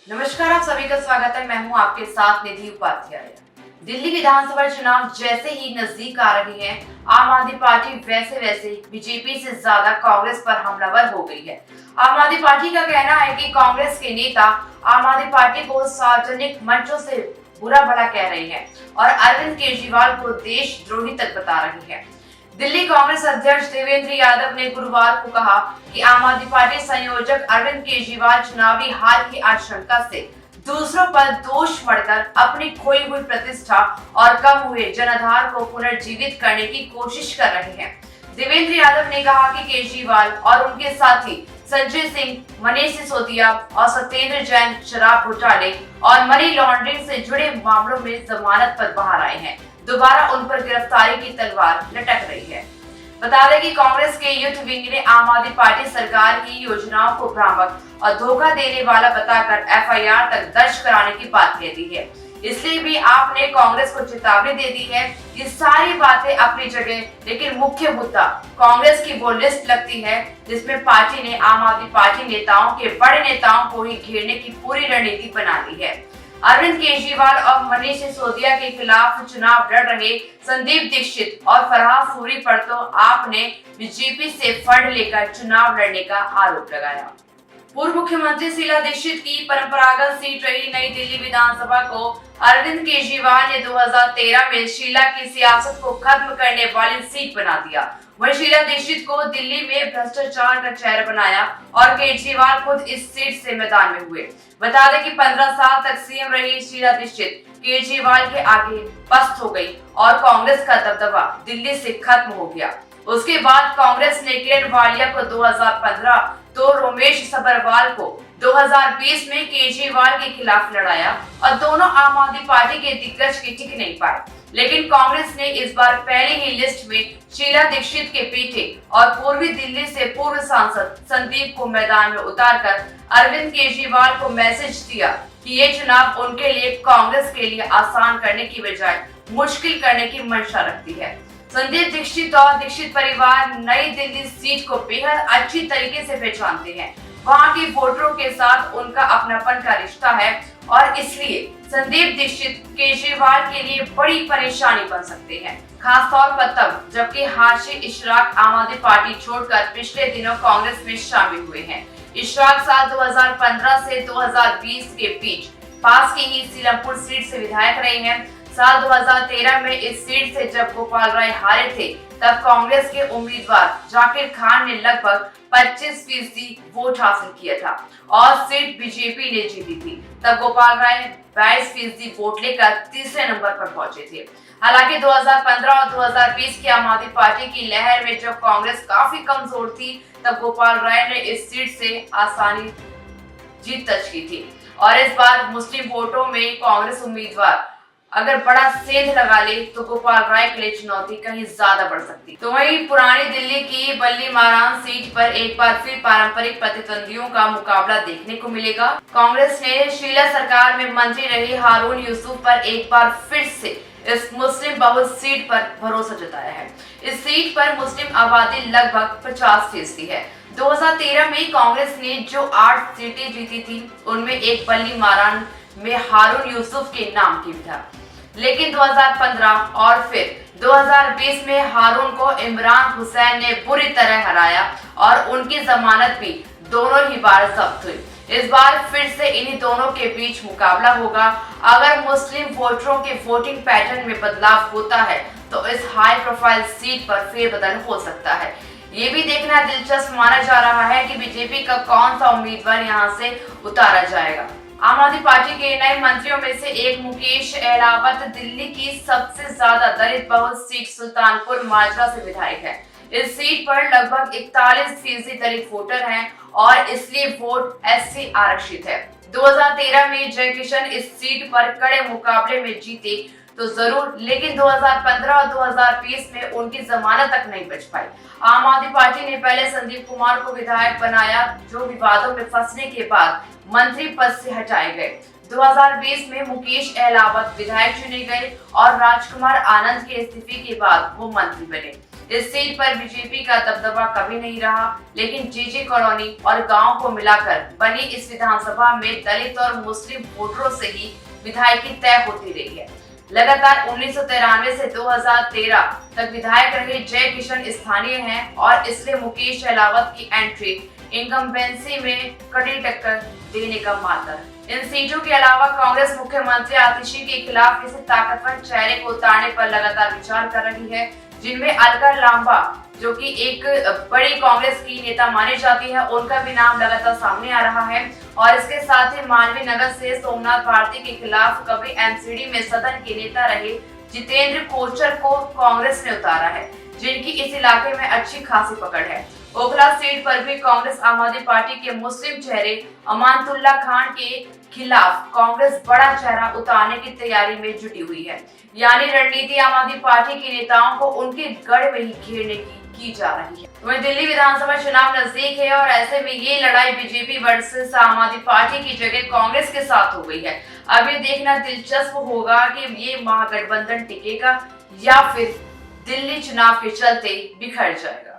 नमस्कार, आप सभी का स्वागत है। मैं हूं आपके साथ निधि उपाध्याय। दिल्ली विधानसभा चुनाव जैसे ही नजदीक आ रहे हैं, आम आदमी पार्टी वैसे बीजेपी से ज्यादा कांग्रेस पर हमलावर हो गई है। आम आदमी पार्टी का कहना है कि कांग्रेस के नेता आम आदमी पार्टी को सार्वजनिक मंचों से बुरा भला कह रहे हैं और अरविंद केजरीवाल को देशद्रोही तक बता रहे हैं। दिल्ली कांग्रेस अध्यक्ष देवेंद्र यादव ने गुरुवार को कहा कि आम आदमी पार्टी संयोजक अरविंद केजरीवाल चुनावी हार की आशंका से दूसरों पर दोष मढ़कर अपनी खोई हुई प्रतिष्ठा और कम हुए जनाधार को पुनर्जीवित करने की कोशिश कर रहे हैं। देवेंद्र यादव ने कहा कि केजरीवाल और उनके साथी संजय सिंह, मनीष सिसोदिया और सत्येंद्र जैन शराब घोटाले और मनी लॉन्ड्रिंग से जुड़े मामलों में जमानत पर बाहर आए हैं। दोबारा उन पर गिरफ्तारी की तलवार लटक रही है। बता दें कि कांग्रेस के यूथ विंग ने आम आदमी पार्टी सरकार की योजनाओं को भ्रामक और धोखा देने वाला बताकर एफआईआर तक दर्ज कराने की बात कह दी है। इसलिए भी आपने कांग्रेस को चेतावनी दे दी है। ये सारी बातें अपनी जगह, लेकिन मुख्य मुद्दा कांग्रेस की वो लिस्ट लगती है जिसमें पार्टी ने आम आदमी पार्टी नेताओं के बड़े नेताओं को ही घेरने की पूरी रणनीति बना ली है। अरविंद केजरीवाल और मनीष सिसोदिया के खिलाफ चुनाव लड़ रहे संदीप दीक्षित और फरहाद सूरी पर तो आपने बीजेपी से फंड लेकर चुनाव लड़ने का आरोप लगाया। पूर्व मुख्यमंत्री शीला दीक्षित की परंपरागत सीट रही नई दिल्ली विधानसभा को अरविंद केजरीवाल ने 2013 में शीला की सियासत को खत्म करने वाली सीट बना दिया। वहीं शीला दीक्षित को दिल्ली में भ्रष्टाचार का चेहरा बनाया और केजरीवाल खुद इस सीट से मैदान में हुए। बता दें कि 15 साल तक सीएम रही शीला दीक्षित केजरीवाल के आगे पस्त हो गई और कांग्रेस का दबदबा दिल्ली से खत्म हो गया। उसके बाद कांग्रेस ने किरण वालिया को 2015 तो रमेश सबरवाल को 2020 में केजरीवाल के खिलाफ लड़ाया और दोनों आम आदमी पार्टी के दिग्गज की टिक नहीं पाए। लेकिन कांग्रेस ने इस बार पहली ही लिस्ट में शीला दीक्षित के पीछे और पूर्वी दिल्ली से पूर्व सांसद संदीप को मैदान में उतारकर अरविंद केजरीवाल को मैसेज दिया कि ये चुनाव उनके लिए कांग्रेस के लिए आसान करने की बजाय मुश्किल करने की मंशा रखती है। संदीप दीक्षित और दीक्षित परिवार नई दिल्ली सीट को बेहद अच्छी तरीके से पहचानते हैं। वहां के वोटरों के साथ उनका अपनापन का रिश्ता है और इसलिए संदीप दीक्षित केजरीवाल के लिए बड़ी परेशानी बन सकते हैं, खासतौर पर तब जबकि हाशिर इशराक आम आदमी पार्टी छोड़कर पिछले दिनों कांग्रेस में शामिल हुए हैं। इशराक साल 2015 से 2020 के बीच पास की ही सीलमपुर सीट से विधायक रहे हैं। साल 2013 में इस सीट से जब गोपाल राय हारे थे, तब कांग्रेस के उम्मीदवार जाकिर खान ने लगभग 25% वोट हासिल किया था और सीट बीजेपी ने जीती थी। तब गोपाल राय 22% वोट लेकर तीसरे नंबर पर पहुंचे थे। हालांकि 2015 और 2020 की आम आदमी पार्टी की लहर में जब कांग्रेस काफी कमजोर थी, तब गोपाल राय ने इस सीट से आसानी जीत दर्ज की थी और इस बार मुस्लिम वोटों में कांग्रेस उम्मीदवार अगर बड़ा सेंध लगा ले तो गोपाल राय के लिए चुनौती कहीं ज्यादा बढ़ सकती। तो वहीं पुरानी दिल्ली की बल्ली मारान सीट पर एक बार फिर पारंपरिक प्रतिद्वंदियों का मुकाबला देखने को मिलेगा। कांग्रेस ने शीला सरकार में मंत्री रहे हारून यूसुफ पर एक बार फिर से इस मुस्लिम बहुल सीट पर भरोसा जताया है। इस सीट पर मुस्लिम आबादी लगभग 50% है। 2013 में कांग्रेस ने जो 8 सीटें जीती थी, उनमें एक बल्ली मारान में हारून यूसुफ के नाम की था। लेकिन 2015 और फिर 2020 में हारून को इमरान हुसैन ने बुरी तरह हराया और उनकी जमानत भी दोनों ही बार जब्त हुई। इस बार फिर से इन्हीं दोनों के बीच मुकाबला होगा। अगर मुस्लिम वोटरों के वोटिंग पैटर्न में बदलाव होता है तो इस हाई प्रोफाइल सीट पर फेरबदल हो सकता है। ये भी देखना दिलचस्प माना जा रहा है कि बीजेपी का कौन सा उम्मीदवार यहाँ से उतारा जाएगा। आम आदमी पार्टी के नए मंत्रियों में से एक मुकेश अहलावत दिल्ली की सबसे ज्यादा दलित बहुल सीट सुल्तानपुर माजरा से विधायक है। इस सीट पर लगभग 41% दलित वोटर हैं और इसलिए वोट एससी आरक्षित है। 2013 में जयकिशन इस सीट पर कड़े मुकाबले में जीते तो जरूर, लेकिन 2015 और 2020 में उनकी जमानत तक नहीं बच पाई। आम आदमी पार्टी ने पहले संदीप कुमार को विधायक बनाया, जो विवादों में फंसने के बाद मंत्री पद से हटाए गए। 2020 में मुकेश अहलावत विधायक चुने गए और राजकुमार आनंद के इस्तीफे के बाद वो मंत्री बने। इस सीट पर बीजेपी का दबदबा कभी नहीं रहा, लेकिन जेजे कॉलोनी और गांव को मिलाकर बनी इस विधानसभा में दलित और मुस्लिम वोटरों से ही विधायकी तय होती रही है। लगातार 1993 से 2013 तक विधायक रहे जय किशन स्थानीय हैं और इसलिए मुकेश अहलावत की एंट्री इनकम्बेंसी में कड़ी टक्कर देने का मामला है। इन सीटों के अलावा कांग्रेस मुख्यमंत्री आतिशी के खिलाफ किसी ताकतवर चेहरे को उतारने पर लगातार विचार कर रही है, जिनमें अलका लांबा, जो कि एक बड़ी कांग्रेस की नेता मानी जाती है, उनका भी नाम लगातार सामने आ रहा है। और इसके साथ ही मालवीय नगर से सोमनाथ भारती के खिलाफ कभी एमसीडी में सदन के नेता रहे जितेंद्र कोचर को कांग्रेस ने उतारा है, जिनकी इस इलाके में अच्छी खासी पकड़ है। ओखला सीट पर भी कांग्रेस आम आदमी पार्टी के मुस्लिम चेहरे अमानतुल्लाह खान के खिलाफ कांग्रेस बड़ा चेहरा उतारने की तैयारी में जुटी हुई है। यानी रणनीति आम आदमी पार्टी के नेताओं को उनके गढ़ में ही घेरने की जा रही है। वहीं दिल्ली विधानसभा चुनाव नजदीक है और ऐसे में ये लड़ाई बीजेपी वर्सेस आम आदमी पार्टी की जगह कांग्रेस के साथ हो गई है। अब ये देखना दिलचस्प होगा कि ये महागठबंधन टिकेगा या फिर दिल्ली चुनाव के चलते बिखर जाएगा।